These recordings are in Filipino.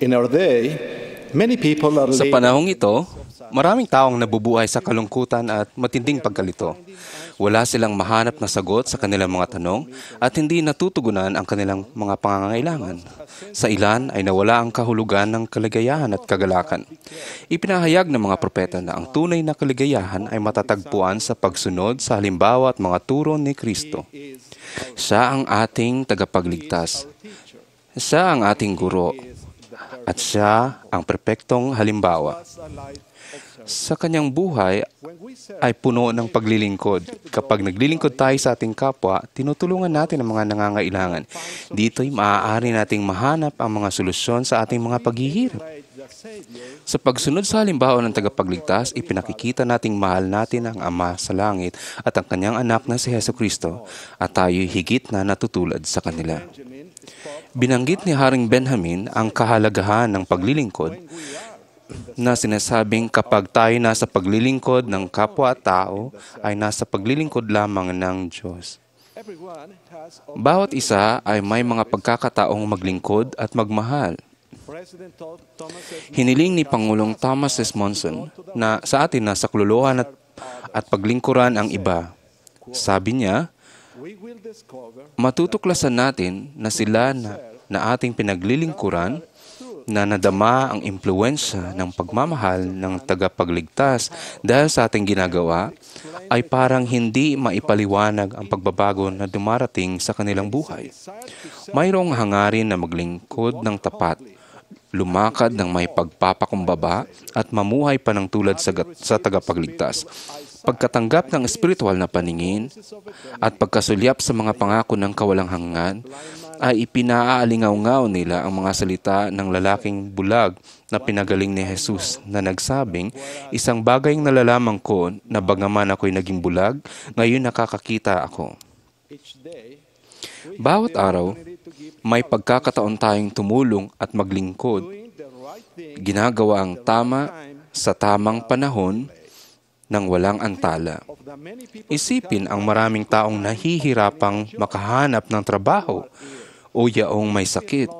In our day, many people are Sa laid panahong ito, maraming taong nabubuhay sa kalungkutan at matinding pagkalito. Wala silang mahanap na sagot sa kanilang mga tanong at hindi natutugunan ang kanilang mga pangangailangan. Sa ilan ay nawala ang kahulugan ng kaligayahan at kagalakan. Ipinahayag ng mga propeta na ang tunay na kaligayahan ay matatagpuan sa pagsunod sa halimbawa at mga turo ni Kristo. Siya ang ating tagapagligtas. Siya ang ating guro. At siya ang perpektong halimbawa. Sa kanyang buhay ay puno ng paglilingkod. Kapag naglilingkod tayo sa ating kapwa, tinutulungan natin ang mga nangangailangan. Dito'y maaari nating mahanap ang mga solusyon sa ating mga paghihirap. Sa pagsunod sa halimbawa ng tagapagligtas, ipinakikita nating mahal natin ang Ama sa langit at ang kanyang anak na si Jesucristo at tayo'y higit na natutulad sa kanila. Binanggit ni Haring Benjamin ang kahalagahan ng paglilingkod na sinasabing kapag tayo nasa paglilingkod ng kapwa-tao ay nasa paglilingkod lamang ng Diyos. Bawat isa ay may mga pagkakataong maglingkod at magmahal. Hiniling ni Pangulong Thomas S. Monson na sa atin na saklolohan at paglingkuran ang iba. Sabi niya, matutuklasan natin na sila na ating pinaglilingkuran na nadama ang impluwensya ng pagmamahal ng tagapagligtas dahil sa ating ginagawa ay parang hindi maipaliwanag ang pagbabago na dumarating sa kanilang buhay. Mayroong hangarin na maglingkod ng tapat, lumakad ng may pagpapakumbaba at mamuhay pa ng tulad sa tagapagligtas. Pagkatanggap ng espiritual na paningin at pagkasulyap sa mga pangako ng kawalang hanggan, ay ipinaalingaw-ngaw nila ang mga salita ng lalaking bulag na pinagaling ni Jesus na nagsabing, isang bagay ang nalalaman ko na bagaman ako'y naging bulag, ngayon nakakakita ako. Bawat araw, may pagkakataon tayong tumulong at maglingkod. Ginagawa ang tama sa tamang panahon nang walang antala. Isipin ang maraming taong nahihirapang makahanap ng trabaho o yaong may sakit,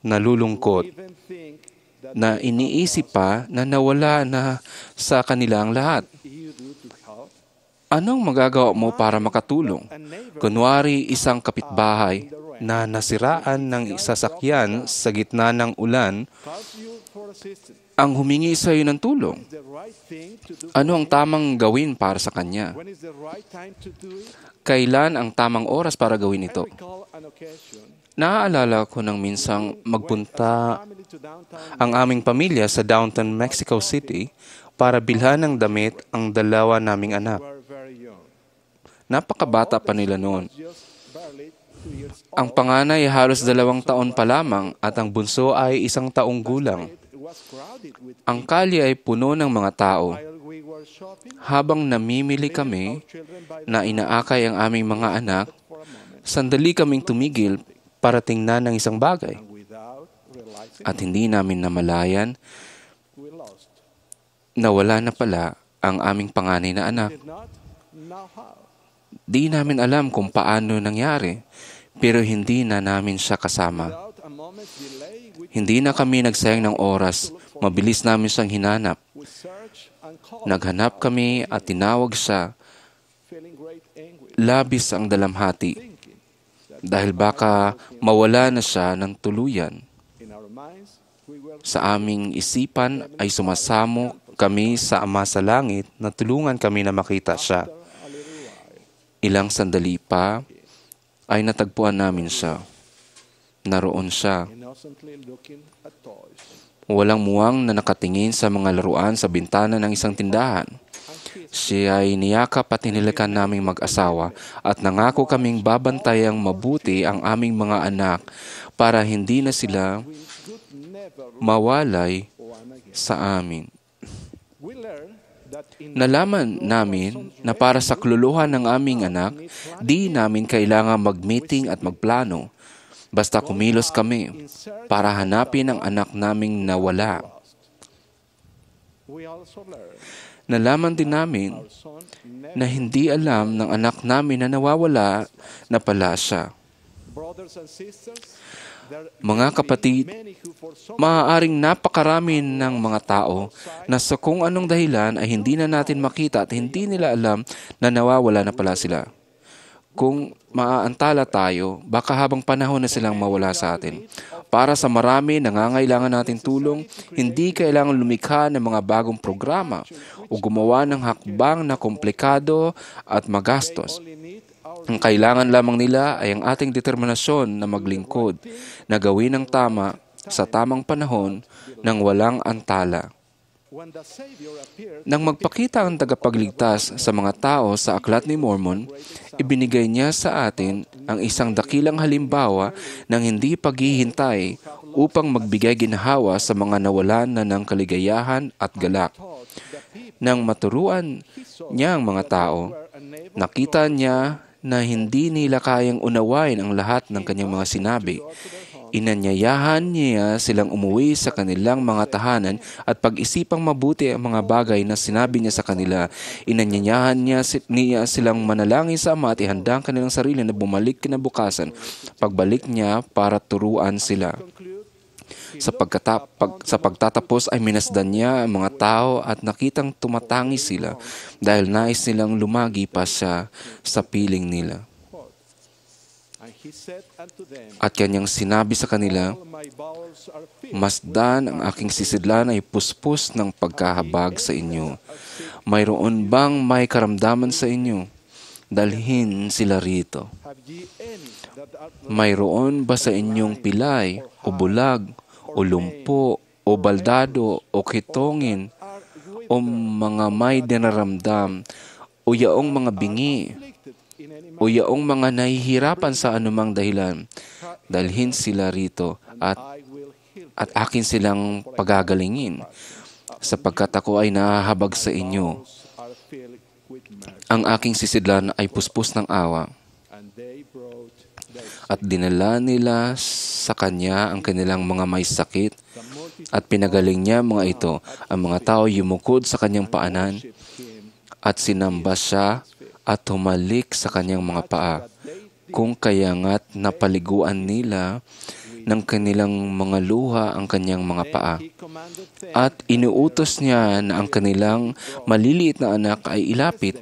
nalulungkot, na iniisip pa na nawala na sa kanila ang lahat. Anong magagawa mo para makatulong? Kunwari isang kapitbahay na nasiraan ng sasakyan sa gitna ng ulan, ang humingi sa iyo ng tulong. Ano ang tamang gawin para sa kanya? Kailan ang tamang oras para gawin ito? Naaalala ko nang minsang magpunta ang aming pamilya sa downtown Mexico City para bilhan ng damit ang dalawa naming anak. Napakabata pa nila noon. Ang panganay ay halos 2 taon pa lamang at ang bunso ay 1 taong gulang. Ang kalye ay puno ng mga tao. Habang namimili kami na inaakay ang aming mga anak, sandali kaming tumigil para tingnan ng isang bagay. At hindi namin namalayan na wala na pala ang aming panganay na anak. Di namin alam kung paano nangyari, pero hindi na namin siya kasama. Hindi na kami nagsayang ng oras, mabilis namin siyang hinanap. Naghanap kami at tinawag siya. Labis ang dalamhati dahil baka mawala na siya ng tuluyan. Sa aming isipan ay sumasamo kami sa Ama sa Langit na tulungan kami na makita siya. Ilang sandali pa ay natagpuan namin siya. Naroon siya. Walang muwang na nakatingin sa mga laruan sa bintana ng isang tindahan. Siya ay niyakap at hinilikan naming mag-asawa at nangako kaming babantayang mabuti ang aming mga anak para hindi na sila mawalay sa amin. Nalaman namin na para sa kluluhan ng aming anak, di namin kailangan mag-meeting at magplano. Basta kumilos kami para hanapin ang anak naming nawala. Nalaman din namin na hindi alam ng anak namin na nawawala na pala siya. Mga kapatid, maaaring napakarami ng mga tao na sa kung anong dahilan ay hindi na natin makita at hindi nila alam na nawawala na pala sila. Kung maaantala tayo, baka habang panahon na silang mawala sa atin. Para sa marami nangangailangan natin tulong, hindi kailangan lumikha ng mga bagong programa o gumawa ng hakbang na komplikado at magastos. Ang kailangan lamang nila ay ang ating determinasyon na maglingkod, na gawin ang tama sa tamang panahon nang walang antala. Nang magpakita ang tagapagligtas sa mga tao sa Aklat ni Mormon, ibinigay niya sa atin ang isang dakilang halimbawa ng hindi paghihintay upang magbigay ginhawa sa mga nawalan na ng kaligayahan at galak. Nang maturuan niya ang mga tao, nakita niya na hindi nila kayang unawain ang lahat ng kanyang mga sinabi. Inanyayahan niya silang umuwi sa kanilang mga tahanan at pag-isipang mabuti ang mga bagay na sinabi niya sa kanila. Inanyayahan niya silang manalangin sa Ama at ihanda ang kanilang sarili na bumalik kinabukasan. Pagbalik niya para turuan sila. Sa pagtatapos ay minasdan niya ang mga tao at nakitang tumatangi sila dahil nais nilang lumagi pa siya sa piling nila. At kanyang sinabi sa kanila, "Masdan ang aking sisidlan ay puspos ng pagkahabag sa inyo. Mayroon bang may karamdaman sa inyo? Dalhin sila rito. Mayroon ba sa inyong pilay o bulag o lumpo o baldado o kitongin o mga may dinaramdam o yaong mga bingi o yaong mga nahihirapan sa anumang dahilan? Dalhin sila rito at akin silang pagagalingin, sapagkat ako ay nahahabag sa inyo. Ang aking sisidlan ay puspos ng awa." At dinala nila sa kanya ang kanilang mga may sakit at pinagaling niya mga ito. Ang mga tao yumukod sa kanyang paanan at sinamba siya at humalik sa kanyang mga paa. Kung kaya nga't napaliguan nila ng kanilang mga luha ang kanyang mga paa. At inuutos niya na ang kanilang maliliit na anak ay ilapit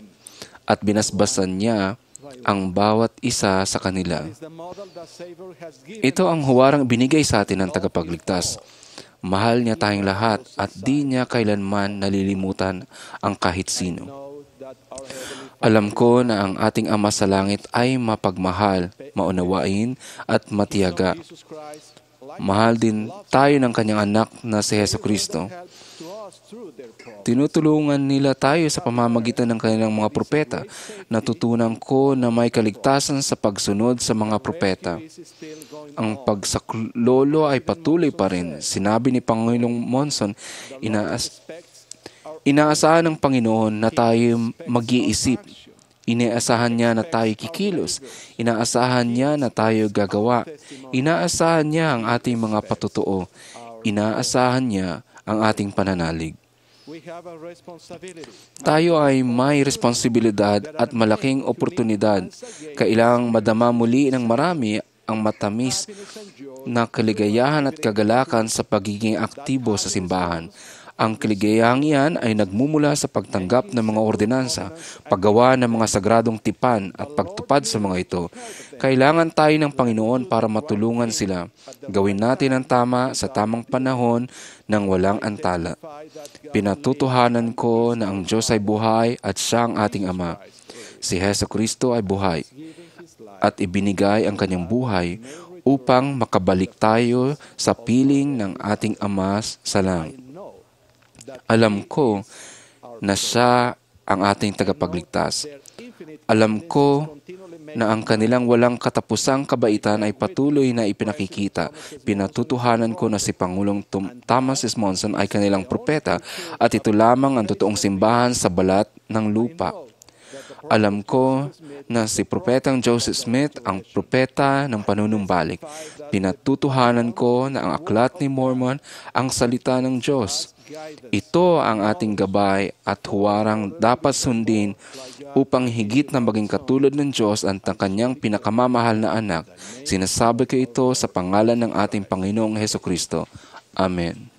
at binasbasan niya ang bawat isa sa kanila. Ito ang huwarang binigay sa atin ng tagapagligtas. Mahal niya tayong lahat at di niya kailanman nalilimutan ang kahit sino. Alam ko na ang ating Ama sa Langit ay mapagmahal, maunawain at matiyaga. Mahal din tayo ng kanyang anak na si Jesucristo. Tinutulungan nila tayo sa pamamagitan ng kanilang mga propeta. Natutunan ko na may kaligtasan sa pagsunod sa mga propeta. Ang pagsaklolo ay patuloy pa rin. Sinabi ni Pangulong Monson, inaasahan ng Panginoon na tayo mag-iisip. Inaasahan niya na tayo kikilos. Inaasahan niya na tayo gagawa. Inaasahan niya ang ating mga patutuo. Inaasahan niya ang ating pananalig. Tayo ay may responsibilidad at malaking oportunidad. Kailangang madama muli ng marami ang matamis na kaligayahan at kagalakan sa pagiging aktibo sa simbahan. Ang kaligayahan iyan ay nagmumula sa pagtanggap ng mga ordinansa, paggawa ng mga sagradong tipan at pagtupad sa mga ito. Kailangan tayo ng Panginoon para matulungan sila. Gawin natin ang tama sa tamang panahon nang walang antala. Pinatutuhanan ko na ang Diyos ay buhay at siya ang ating Ama. Si Jesucristo ay buhay at ibinigay ang kanyang buhay upang makabalik tayo sa piling ng ating Ama sa langit. Alam ko na siya ang ating tagapagligtas. Alam ko na ang kanilang walang katapusang kabaitan ay patuloy na ipinakikita. Pinatutuhanan ko na si Pangulong Thomas S. Monson ay kanilang propeta at ito lamang ang totoong simbahan sa balat ng lupa. Alam ko na si Propetang Joseph Smith ang propeta ng panunumbalik. Pinatutuhanan ko na ang Aklat ni Mormon ang salita ng Diyos. Ito ang ating gabay at huwarang dapat sundin upang higit na maging katulad ng Diyos at ng Kanyang pinakamamahal na anak. Sinasabi ko ito sa pangalan ng ating Panginoong Hesukristo. Amen.